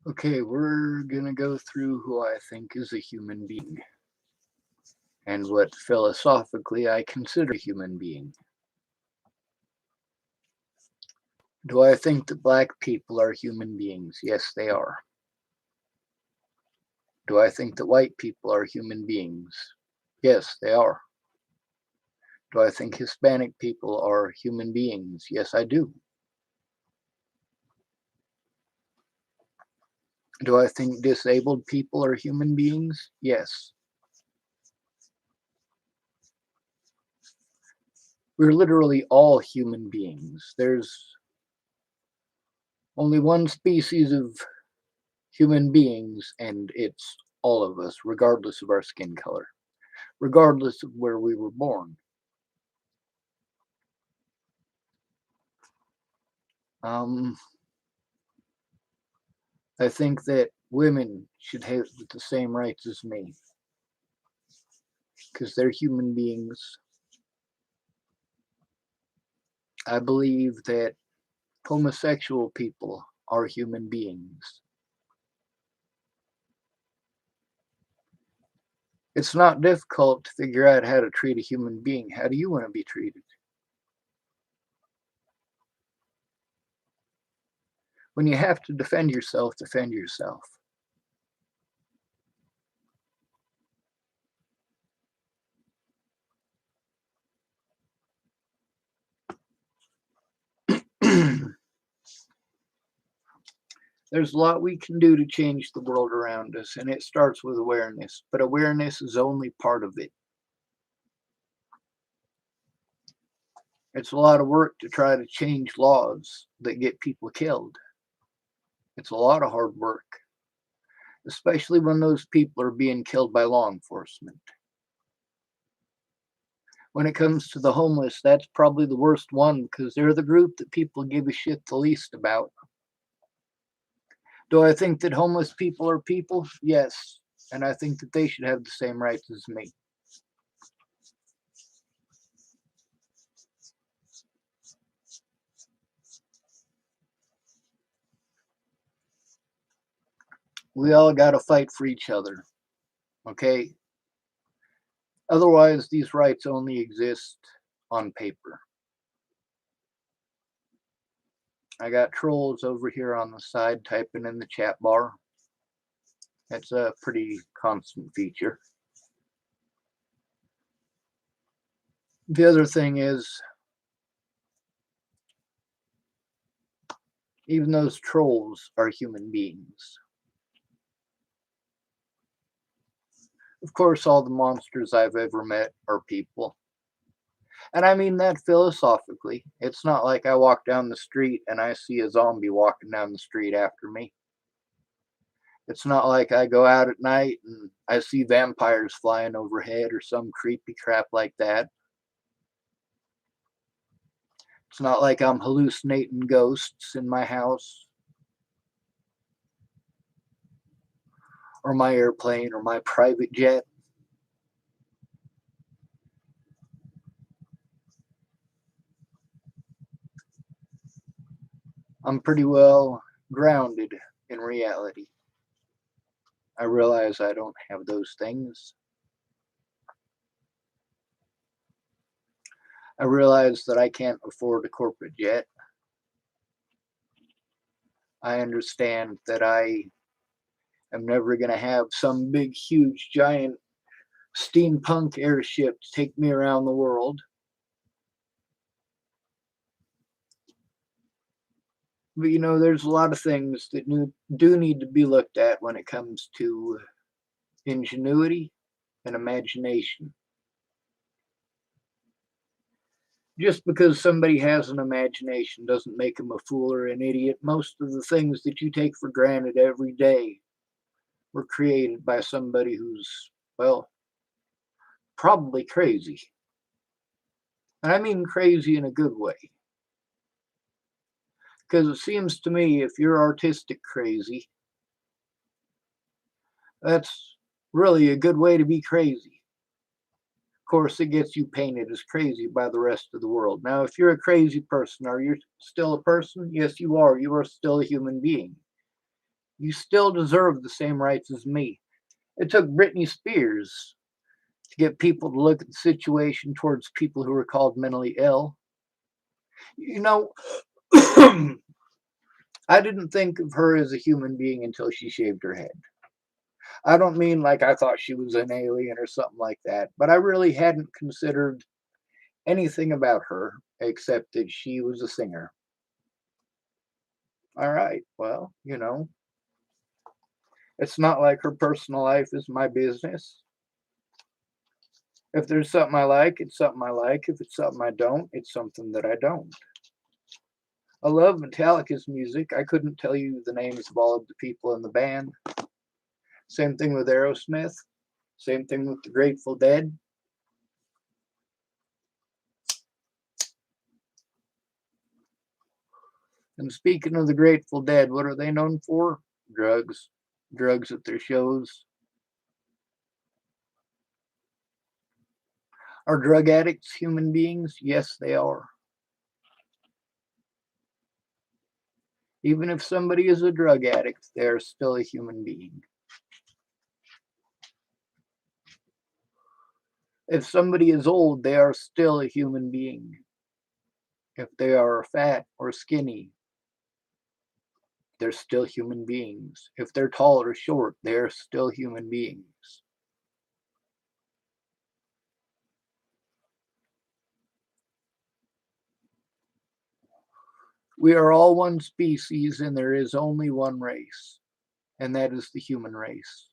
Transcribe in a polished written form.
Okay, we're gonna go through who I think is a human being and what philosophically I consider a human being. Do I think that black people are human beings? Yes, they are. Do I think that white people are human beings? Yes, they are. Do I think Hispanic people are human beings? Yes, I do. Do I think disabled people are human beings? Yes. We're literally all human beings. There's only one species of human beings, and it's all of us, regardless of our skin color, regardless of where we were born. Um, I think that women should have the same rights as me because they're human beings. I believe that homosexual people are human beings. It's not difficult to figure out how to treat a human being. How do you want to be treated? When you have to defend yourself, defend yourself. There's a lot we can do to change the world around us, and it starts with awareness, but awareness is only part of it. It's a lot of work to try to change laws that get people killed. It's a lot of hard work, especially when those people are being killed by law enforcement. When it comes to the homeless, that's probably the worst one because they're the group that people give a shit the least about. Do I think that homeless people are people? Yes. And I think that they should have the same rights as me. We all got to fight for each other, okay? Otherwise, these rights only exist on paper. I got trolls over here on the side typing in the chat bar. It's a pretty constant feature. The other thing is, even those trolls are human beings. Of course, all the monsters I've ever met are people. And I mean that philosophically. It's not like I walk down the street and I see a zombie walking down the street after me. It's not like I go out at night and I see vampires flying overhead or some creepy crap like that. It's not like I'm hallucinating ghosts in my house or my airplane or my private jet. I'm pretty well grounded in reality. I realize I don't have those things. I realize that I can't afford a corporate jet. I understand that I am never going to have some big, huge, giant steampunk airship to take me around the world. But there's a lot of things that do need to be looked at when it comes to ingenuity and imagination. Just because somebody has an imagination doesn't make them a fool or an idiot. Most of the things that you take for granted every day were created by somebody who's, well, probably crazy. And I mean crazy in a good way. Because it seems to me if you're artistic crazy, that's really a good way to be crazy. Of course, it gets you painted as crazy by the rest of the world. Now, if you're a crazy person, are you still a person? Yes, you are. You are still a human being. You still deserve the same rights as me. It took Britney Spears to get people to look at the situation towards people who were called mentally ill. You know, I didn't think of her as a human being until she shaved her head. I don't mean like I thought she was an alien or something like that, but I really hadn't considered anything about her except that she was a singer. All right, well, it's not like her personal life is my business. If there's something I like, it's something I like. If it's something I don't, it's something that I don't. I love Metallica's music. I couldn't tell you the names of all of the people in the band. Same thing with Aerosmith. Same thing with the Grateful Dead. And speaking of the Grateful Dead, what are they known for? Drugs. Drugs at their shows. Are drug addicts human beings? Yes, they are. Even if somebody is a drug addict, they are still a human being. If somebody is old, they are still a human being. If they are fat or skinny, they're still human beings. If they're tall or short, they're still human beings. We are all one species, and there is only one race, and that is the human race.